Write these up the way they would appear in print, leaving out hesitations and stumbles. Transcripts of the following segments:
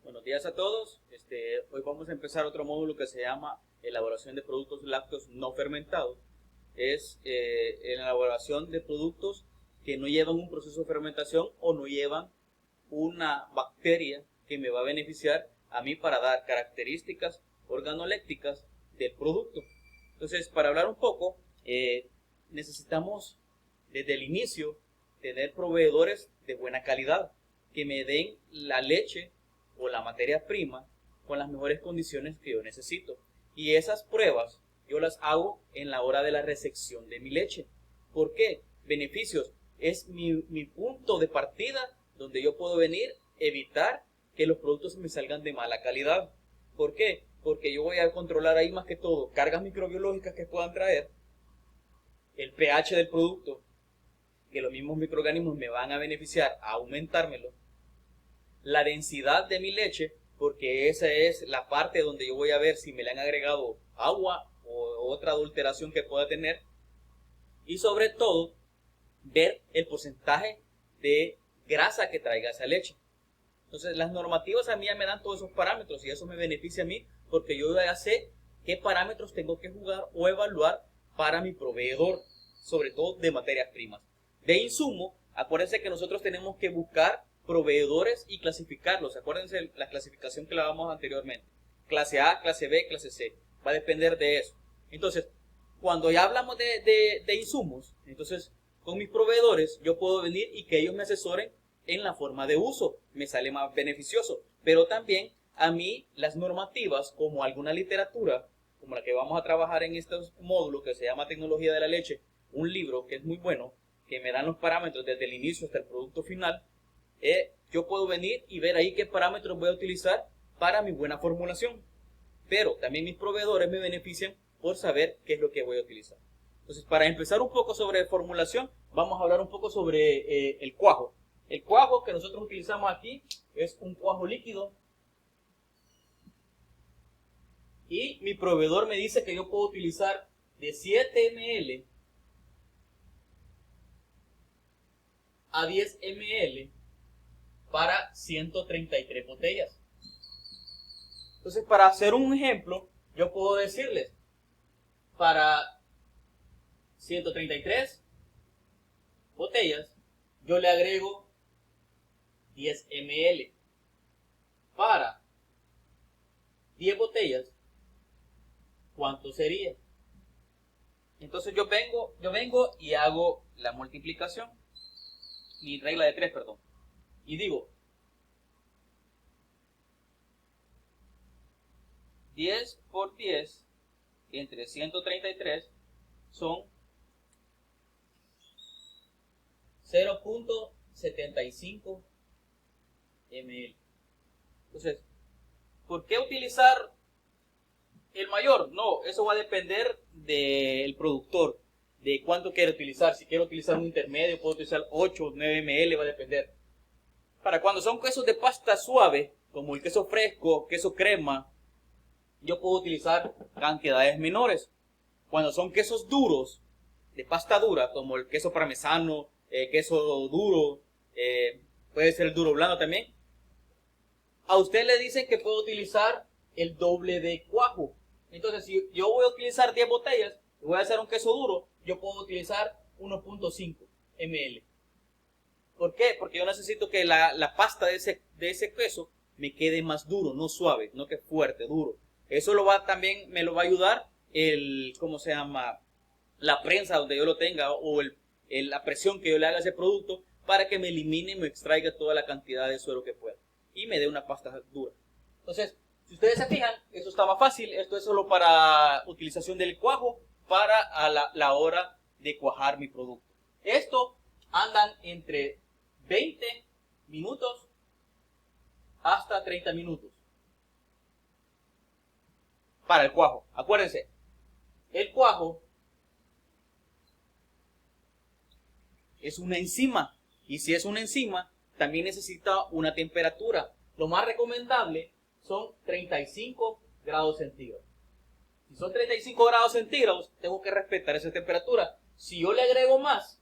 Buenos días a todos. Hoy vamos a empezar otro módulo que se llama elaboración de productos lácteos no fermentados. Es la elaboración de productos que no llevan un proceso de fermentación o no llevan una bacteria que me va a beneficiar a mí para dar características organolépticas del producto. Entonces, para hablar un poco, necesitamos desde el inicio tener proveedores de buena calidad que me den la leche o la materia prima con las mejores condiciones que yo necesito. Y esas pruebas yo las hago en la hora de la recepción de mi leche. ¿Por qué? Beneficios. Es mi punto de partida donde yo puedo venir, evitar que los productos me salgan de mala calidad. ¿Por qué? Porque yo voy a controlar ahí más que todo cargas microbiológicas que puedan traer, el pH del producto, que los mismos microorganismos me van a beneficiar a aumentármelo, la densidad de mi leche, porque esa es la parte donde yo voy a ver si me le han agregado agua o otra adulteración que pueda tener, y sobre todo ver el porcentaje de grasa que traiga esa leche. Entonces las normativas a mí ya me dan todos esos parámetros y eso me beneficia a mí porque yo ya sé qué parámetros tengo que jugar o evaluar para mi proveedor, sobre todo de materias primas. De insumo, acuérdense que nosotros tenemos que buscar proveedores y clasificarlos. Acuérdense la clasificación que la damos anteriormente. Clase A, clase B, clase C. Va a depender de eso. Entonces, cuando ya hablamos de insumos, entonces con mis proveedores yo puedo venir y que ellos me asesoren en la forma de uso. Me sale más beneficioso. Pero también a mí las normativas, como alguna literatura, como la que vamos a trabajar en estos módulos que se llama Tecnología de la Leche, un libro que es muy bueno, que me dan los parámetros desde el inicio hasta el producto final, yo puedo venir y ver ahí qué parámetros voy a utilizar para mi buena formulación. Pero también mis proveedores me benefician por saber qué es lo que voy a utilizar. Entonces, para empezar un poco sobre formulación, vamos a hablar un poco sobre el cuajo. El cuajo que nosotros utilizamos aquí es un cuajo líquido. Y mi proveedor me dice que yo puedo utilizar de 7 ml a 10 ml para 133 botellas. Entonces, para hacer un ejemplo, yo puedo decirles, para 133 botellas, yo le agrego 10 ml. Para 10 botellas, ¿cuánto sería? Entonces yo vengo y hago la multiplicación, mi regla de 3, perdón, y digo 10 por 10 entre 133 son 0.75 ml. Entonces, ¿por qué utilizar el mayor? No, eso va a depender del productor, de cuánto quiere utilizar. Si quiero utilizar un intermedio, puedo utilizar 8 o 9 ml, va a depender. Para cuando son quesos de pasta suave, como el queso fresco, queso crema, yo puedo utilizar cantidades menores. Cuando son quesos duros, de pasta dura, como el queso parmesano, queso duro, puede ser el duro blando también, a usted le dicen que puedo utilizar el doble de cuajo. Entonces, si yo voy a utilizar 10 botellas y voy a hacer un queso duro, yo puedo utilizar 1.5 ml. ¿Por qué? Porque yo necesito que la pasta de ese queso me quede más duro, no suave, no que fuerte, duro. Eso también me lo va a ayudar ¿cómo se llama? La prensa donde yo lo tenga o la presión que yo le haga a ese producto para que me elimine y me extraiga toda la cantidad de suero que pueda y me dé una pasta dura. Entonces, si ustedes se fijan, esto está más fácil. Esto es solo para utilización del cuajo para a la hora de cuajar mi producto. Esto andan entre 20 minutos hasta 30 minutos para el cuajo. Acuérdense, el cuajo es una enzima y si es una enzima también necesita una temperatura. Lo más recomendable son 35 grados centígrados. Si son 35 grados centígrados, tengo que respetar esa temperatura. Si yo le agrego más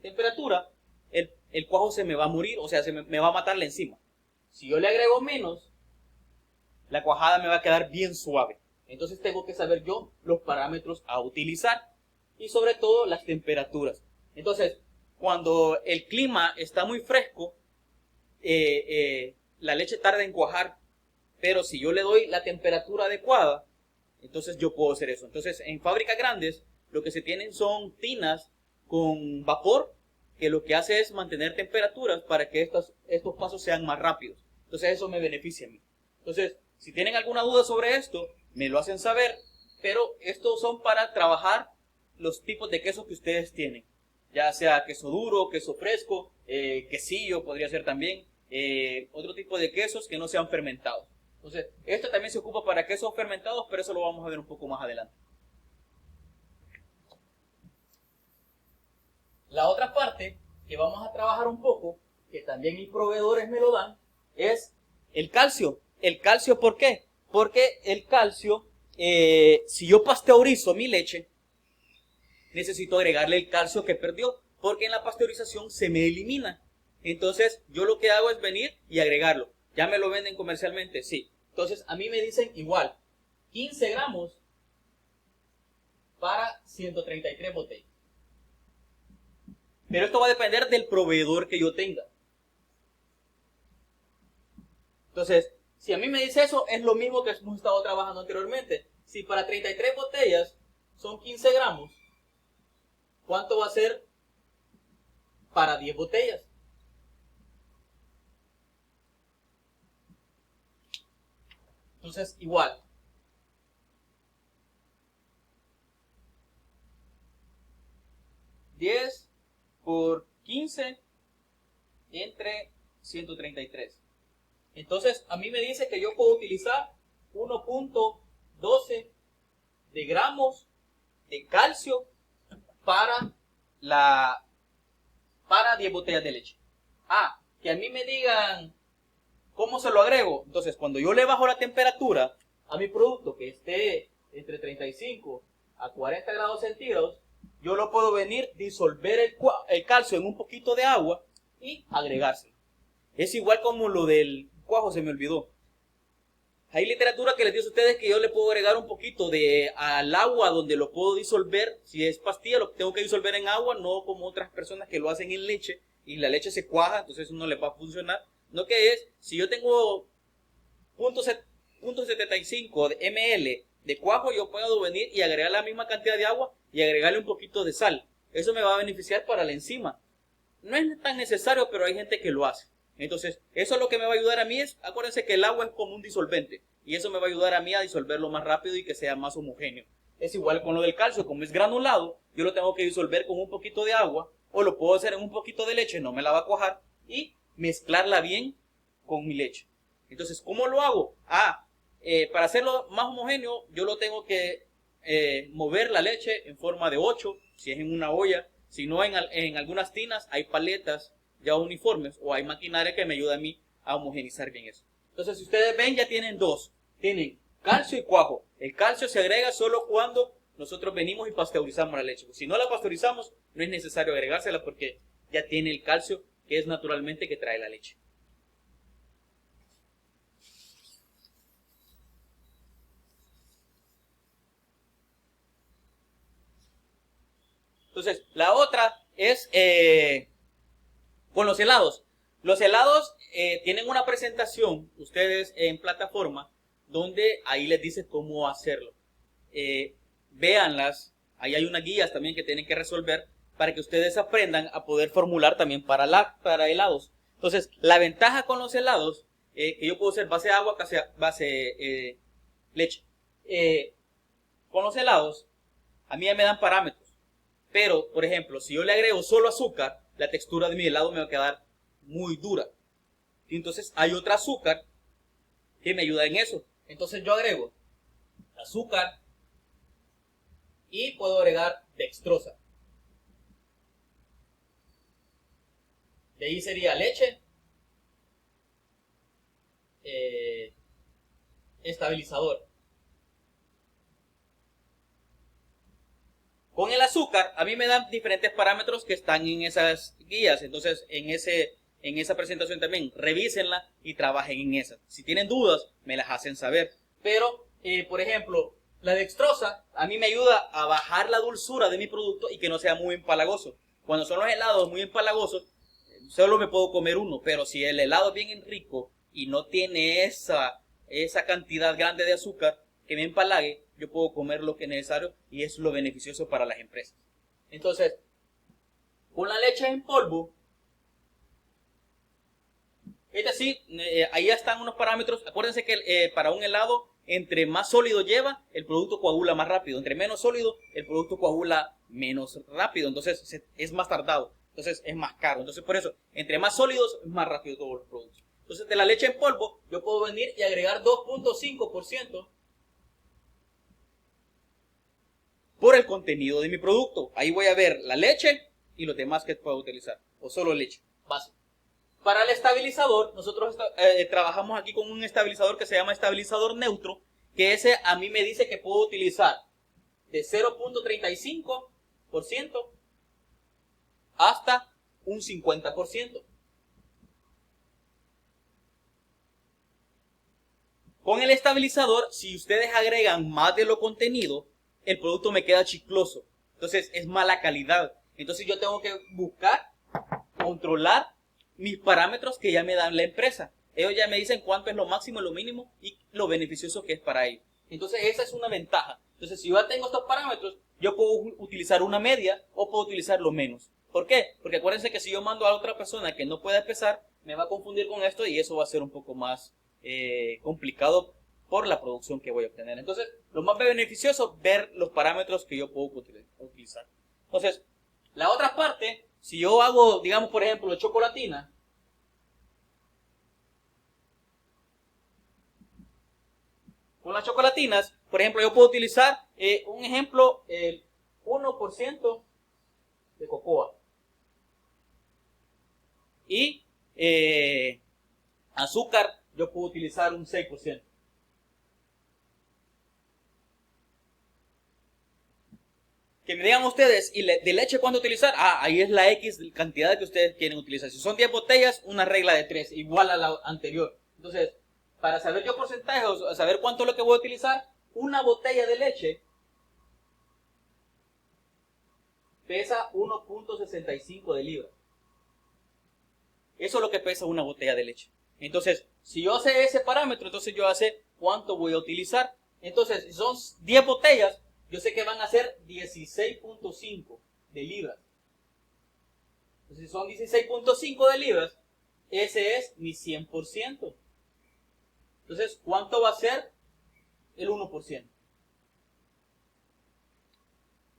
temperatura, el cuajo se me va a morir, o sea, me va a matar la enzima. Si yo le agrego menos, la cuajada me va a quedar bien suave. Entonces tengo que saber yo los parámetros a utilizar y sobre todo las temperaturas. Entonces, cuando el clima está muy fresco, la leche tarda en cuajar, pero si yo le doy la temperatura adecuada, entonces yo puedo hacer eso. Entonces, en fábricas grandes, lo que se tienen son tinas con vapor, que lo que hace es mantener temperaturas para que estos pasos sean más rápidos. Entonces, eso me beneficia a mí. Entonces, si tienen alguna duda sobre esto, me lo hacen saber, pero estos son para trabajar los tipos de queso que ustedes tienen. Ya sea queso duro, queso fresco, quesillo podría ser también, otro tipo de quesos que no sean fermentados. Entonces, esto también se ocupa para quesos fermentados, pero eso lo vamos a ver un poco más adelante. La otra parte que vamos a trabajar un poco, que también mis proveedores me lo dan, es el calcio. ¿El calcio por qué? Porque el calcio, si yo pasteurizo mi leche, necesito agregarle el calcio que perdió, porque en la pasteurización se me elimina. Entonces, yo lo que hago es venir y agregarlo. ¿Ya me lo venden comercialmente? Sí. Entonces, a mí me dicen igual, 15 gramos para 133 botellas. Pero esto va a depender del proveedor que yo tenga. Entonces, si a mí me dice eso, es lo mismo que hemos estado trabajando anteriormente. Si para 33 botellas son 15 gramos, ¿cuánto va a ser para 10 botellas? Entonces, igual. $10 por 15 entre 133. Entonces, a mí me dice que yo puedo utilizar 1.12 de gramos de calcio para 10 botellas de leche. Que a mí me digan cómo se lo agrego. Entonces, cuando yo le bajo la temperatura a mi producto que esté entre 35 a 40 grados centígrados, yo lo puedo venir, disolver el calcio en un poquito de agua y agregárselo. Es igual como lo del cuajo, se me olvidó. Hay literatura que les dice a ustedes que yo le puedo agregar un poquito al agua donde lo puedo disolver. Si es pastilla, lo tengo que disolver en agua, no como otras personas que lo hacen en leche y la leche se cuaja, entonces eso no le va a funcionar. No, que es, si yo tengo 0.75 ml de cuajo, yo puedo venir y agregar la misma cantidad de agua y agregarle un poquito de sal. Eso me va a beneficiar para la enzima. No es tan necesario, pero hay gente que lo hace. Entonces, eso lo que me va a ayudar a mí es, acuérdense que el agua es como un disolvente, y eso me va a ayudar a mí a disolverlo más rápido y que sea más homogéneo. Es igual con lo del calcio, como es granulado, yo lo tengo que disolver con un poquito de agua, o lo puedo hacer en un poquito de leche, no me la va a cuajar, y mezclarla bien con mi leche. Entonces, ¿cómo lo hago? Para hacerlo más homogéneo, yo lo tengo que mover la leche en forma de 8, si es en una olla. Si no, en algunas tinas hay paletas ya uniformes o hay maquinaria que me ayuda a mí a homogenizar bien eso. Entonces, si ustedes ven, ya tienen dos. Tienen calcio y cuajo. El calcio se agrega solo cuando nosotros venimos y pasteurizamos la leche. Si no la pasteurizamos, no es necesario agregársela porque ya tiene el calcio que es naturalmente que trae la leche. Entonces, la otra es con los helados. Los helados tienen una presentación, ustedes en plataforma, donde ahí les dice cómo hacerlo. Véanlas, ahí hay unas guías también que tienen que resolver para que ustedes aprendan a poder formular también para helados. Entonces, la ventaja con los helados, que yo puedo hacer base agua, base leche. Con los helados, a mí ya me dan parámetros. Pero, por ejemplo, si yo le agrego solo azúcar, la textura de mi helado me va a quedar muy dura. Y entonces hay otra azúcar que me ayuda en eso. Entonces yo agrego azúcar y puedo agregar dextrosa. De ahí sería leche, estabilizador. Con el azúcar, a mí me dan diferentes parámetros que están en esas guías. Entonces, en ese en esa presentación también, revísenla y trabajen en esa. Si tienen dudas, me las hacen saber. Pero, por ejemplo, la dextrosa a mí me ayuda a bajar la dulzura de mi producto y que no sea muy empalagoso. Cuando son los helados muy empalagosos, solo me puedo comer uno, pero si el helado es bien rico y no tiene esa cantidad grande de azúcar que me empalague, yo puedo comer lo que es necesario y es lo beneficioso para las empresas. Entonces, con la leche en polvo, ahí ya están unos parámetros. Acuérdense que para un helado, entre más sólido lleva, el producto coagula más rápido. Entre menos sólido, el producto coagula menos rápido. Entonces es más tardado. Entonces es más caro. Entonces por eso, entre más sólidos, es más rápido todos los productos. Entonces de la leche en polvo, yo puedo venir y agregar 2.5% por el contenido de mi producto. Ahí voy a ver la leche y los demás que puedo utilizar. O solo leche básica. Para el estabilizador, nosotros trabajamos aquí con un estabilizador que se llama estabilizador neutro, que ese a mí me dice que puedo utilizar de 0.35% hasta un 50%. Con el estabilizador, si ustedes agregan más de lo contenido, el producto me queda chicloso. Entonces es mala calidad. Entonces yo tengo que buscar, controlar mis parámetros que ya me dan la empresa. Ellos ya me dicen cuánto es lo máximo, lo mínimo y lo beneficioso que es para ellos. Entonces esa es una ventaja. Entonces si yo ya tengo estos parámetros, yo puedo utilizar una media o puedo utilizar lo menos. ¿Por qué? Porque acuérdense que si yo mando a otra persona que no pueda pesar, me va a confundir con esto y eso va a ser un poco más complicado por la producción que voy a obtener. Entonces lo más beneficioso es ver los parámetros que yo puedo utilizar. Entonces la otra parte, si yo hago, digamos, por ejemplo, chocolatina, con las chocolatinas, por ejemplo, yo puedo utilizar, un ejemplo, el 1% de cocoa. Y azúcar, yo puedo utilizar un 6%. Que me digan ustedes, ¿y de leche cuánto utilizar? Ahí es la X cantidad que ustedes quieren utilizar. Si son 10 botellas, una regla de 3, igual a la anterior. Entonces, para saber yo porcentaje, o saber cuánto es lo que voy a utilizar, una botella de leche pesa 1.65 de libra. Eso es lo que pesa una botella de leche. Entonces, si yo sé ese parámetro, entonces yo sé cuánto voy a utilizar. Entonces, si son 10 botellas, yo sé que van a ser 16.5 de libras. Entonces, si son 16.5 de libras, ese es mi 100%. Entonces, ¿cuánto va a ser el 1%?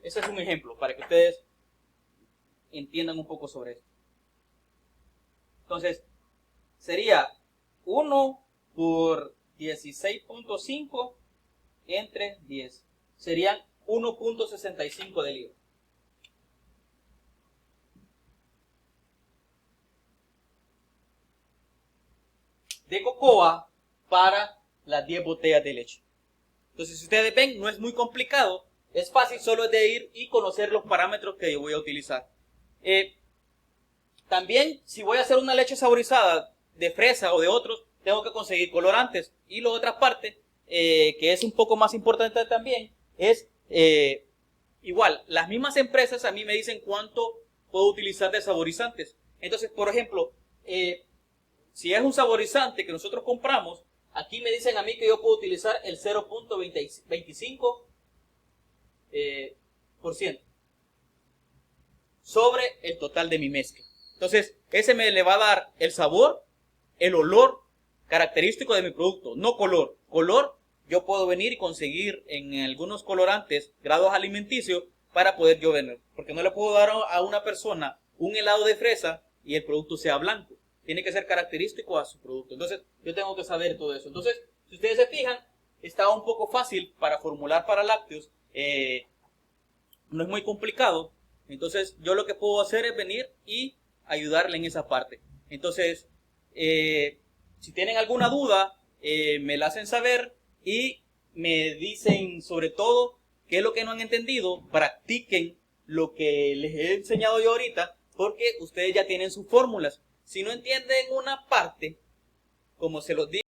Ese es un ejemplo para que ustedes entiendan un poco sobre esto. Entonces, sería 1 por 16.5 entre 10. Serían 1.65 de libra. De cocoa para las 10 botellas de leche. Entonces, si ustedes ven, no es muy complicado. Es fácil, solo es de ir y conocer los parámetros que yo voy a utilizar. También, si voy a hacer una leche saborizada de fresa o de otros, tengo que conseguir colorantes. Y la otra parte, que es un poco más importante también, es igual, las mismas empresas a mí me dicen cuánto puedo utilizar de saborizantes. Entonces, por ejemplo, si es un saborizante que nosotros compramos, aquí me dicen a mí que yo puedo utilizar el 0.25% sobre el total de mi mezcla. Entonces, ese me le va a dar el sabor, el olor característico de mi producto, no color. Color, yo puedo venir y conseguir en algunos colorantes grados alimenticios para poder yo vender. Porque no le puedo dar a una persona un helado de fresa y el producto sea blanco. Tiene que ser característico a su producto. Entonces, yo tengo que saber todo eso. Entonces, si ustedes se fijan, está un poco fácil para formular para lácteos. No es muy complicado. Entonces, yo lo que puedo hacer es venir y ayudarle en esa parte. Entonces, si tienen alguna duda, me la hacen saber y me dicen sobre todo qué es lo que no han entendido. Practiquen lo que les he enseñado yo ahorita, porque ustedes ya tienen sus fórmulas. Si no entienden una parte, como se los digo,